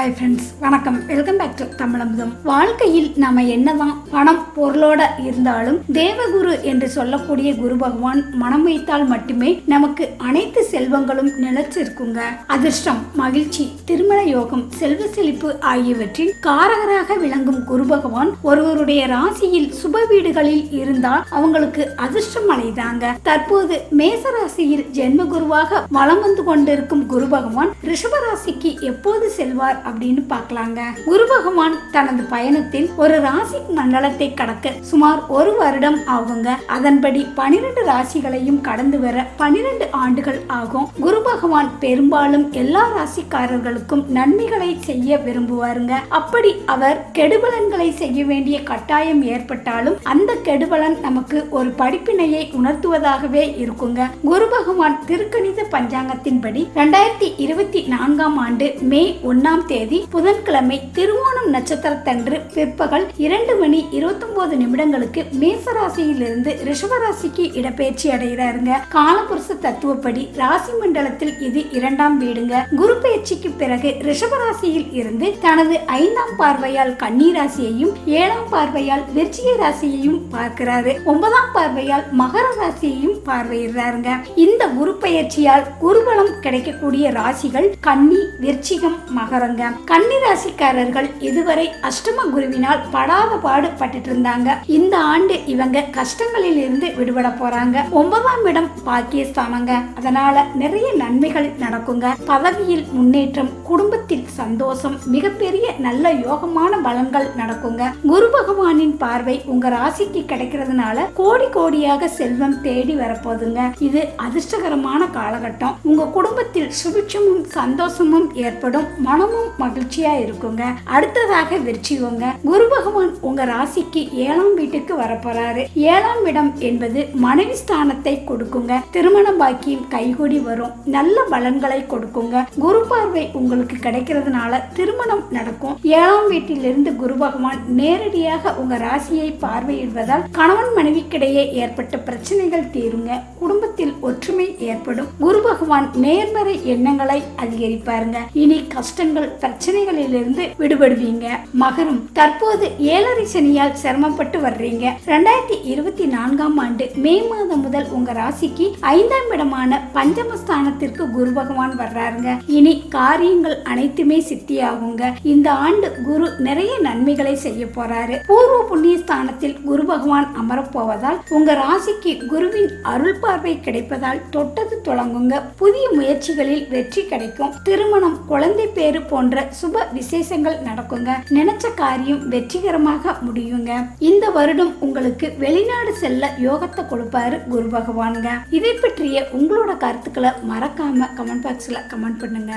Hi friends, வணக்கம். Welcome back to Thamizhamudham. வாழ்க்கையில் நம்ம என்னதான் பணம் பொருளோட இருந்தாலும் தேவகுரு என்று சொல்லக்கூடிய குரு பகவான் மனம் வைத்தால் மட்டுமே நமக்கு அனைத்து செல்வங்களும் நிலைச்சிருக்குங்க. அதிர்ஷ்டம், மகிழ்ச்சி, திருமண யோகம், செல்வ செழிப்பு ஆகியவற்றின் காரகராக விளங்கும் குரு பகவான் ஒருவருடைய ராசியில் சுப வீடுகளில் இருந்தால் அவங்களுக்கு அதிர்ஷ்டம் அடைதாங்க. தற்போது மேச ராசியில் ஜென்ம குருவாக வலம் வந்து கொண்டிருக்கும் குரு பகவான் ரிஷப ராசிக்கு எப்போது செல்வார் அப்படின்னு பார்க்கலாங்க. குரு பகவான் தனது பயணத்தில் ஒரு ராசி மண்டலத்தை கடக்க சுமார் 1 வருடம் ஆகுங்க. அதன்படி 12 ராசிகளையும் கடந்து வர 12 ஆண்டுகள் ஆகும். குரு பகவான் பெரும்பாலும் எல்லா ராசிக்காரர்களுக்கும் நன்மைகளை செய்ய விரும்புவாருங்க. அப்படி அவர் கெடுபலன்களை செய்ய வேண்டிய கட்டாயம் ஏற்பட்டாலும் அந்த கெடுபலன் நமக்கு ஒரு படிப்பினையை உணர்த்துவதாகவே இருக்குங்க. குரு பகவான் திருக்கணித பஞ்சாங்கத்தின்படி 2024 ஆண்டு மே 1 தேதி புதன்கிழமை திருவோணம் நட்சத்திரத்தன்று பிற்பகல் 2:29 மேசராசியிலிருந்து ரிஷபராசிக்கு இடப்பெயர்ச்சி அடைகிறாருங்க. காலபுருஷ தத்துவப்படி ராசி மண்டலத்தில் இது 2ஆம் வீடுங்க. குரு பயிற்சிக்கு பிறகு ரிஷபராசியில் இருந்து தனது 5ஆம் பார்வையால் கன்னி ராசியையும் 7ஆம் பார்வையால் விருச்சிக ராசியையும் பார்க்கிறாரு. 9ஆம் பார்வையால் மகர ராசியையும் பார்வையிடுறாருங்க. இந்த குரு பயிற்சியால் குருபலம் கிடைக்கக்கூடிய ராசிகள் கன்னி, விருச்சிகம், மகரங்க. கன்னி ராசிக்காரர்கள் இதுவரை அஷ்டம குருவினால் படாத பாடு பட்டுட்டு இருந்தாங்க. இந்த ஆண்டு இவங்க கஷ்டங்களில் இருந்து விடுபட போறாங்க. 9ஆம் இடம் பாக்கியஸ்தானங்க. அதனால நிறைய நன்மைகள் நடக்குங்க. பதவியில் முன்னேற்றம், குடும்பத்தில் சந்தோஷம், மிகப்பெரிய நல்ல யோகமான பலன்கள் நடக்குங்க. குரு பகவானின் பார்வை உங்க ராசிக்கு கிடைக்கிறதுனால கோடி கோடியாக செல்வம் தேடி வரப்போகுதுங்க. இது அதிர்ஷ்டகரமான காலகட்டம். உங்க குடும்பத்தில் சுபிட்சமும் சந்தோஷமும் ஏற்படும். மனமும் மகிழ்ச்சியா இருக்குங்க. அடுத்ததாக விருச்சிகங்க. குரு பகவான் உங்க ராசிக்கு 7ஆம் வீட்டுக்கு வரப்போறாரு. 7ஆம் இடம் என்பது மனைவி ஸ்தானத்தை கொடுக்குங்க. திருமண பாக்கியம் கைகூடி வரும். நல்ல பலன்களை கொடுக்குங்க. குரு பார்வை உங்களுக்கு கிடைக்கிறதுனால திருமணம் நடக்கும். 7ஆம் வீட்டிலிருந்து குரு பகவான் நேரடியாக உங்க ராசியை பார்வையிடுவதால் கணவன் மனைவிக்கிடையே ஏற்பட்ட பிரச்சனைகள் தீருங்க. குடும்பத்தில் ஒற்றுமை ஏற்படும். குரு பகவான் நேர்மறை எண்ணங்களை அதிகரிப்பாருங்க. இனி கஷ்டங்கள், பிரச்சனைகளிலிருந்து விடுபடுவீங்க. மகரம், தற்போது 7.5 சனியால் சிரமப்பட்டு வர்றீங்க. 2024 ஆண்டு மே மாதம் முதல் உங்க ராசிக்கு 5ஆம் இடமான பஞ்சமஸ்தானத்திற்கு குரு பகவான் வர்றாருங்க. இனி காரியங்கள் அனைத்துமே சித்தியாகுங்க. இந்த ஆண்டு குரு நிறைய நன்மைகளை செய்ய போறாரு. பூர்வ புண்ணிய ஸ்தானத்தில் குரு பகவான் அமரப்போவதால் உங்க ராசிக்கு குருவின் அருள் பார்வை கிடைப்பதால் தொட்டது தொடங்குங்க. புதிய முயற்சிகளில் வெற்றி கிடைக்கும். திருமணம், குழந்தை பேரு போன்ற சுப விசேஷங்கள் நடக்குங்க. நினைச்ச காரியம் வெற்றிகரமாக முடியுங்க. இந்த வருடம் உங்களுக்கு வெளிநாடு செல்ல யோகத்தை கொடுப்பாரு குரு பகவானுங்க. இதை பற்றிய உங்களோட கருத்துக்களை மறக்காம கமெண்ட் பாக்ஸ்ல கமெண்ட் பண்ணுங்க.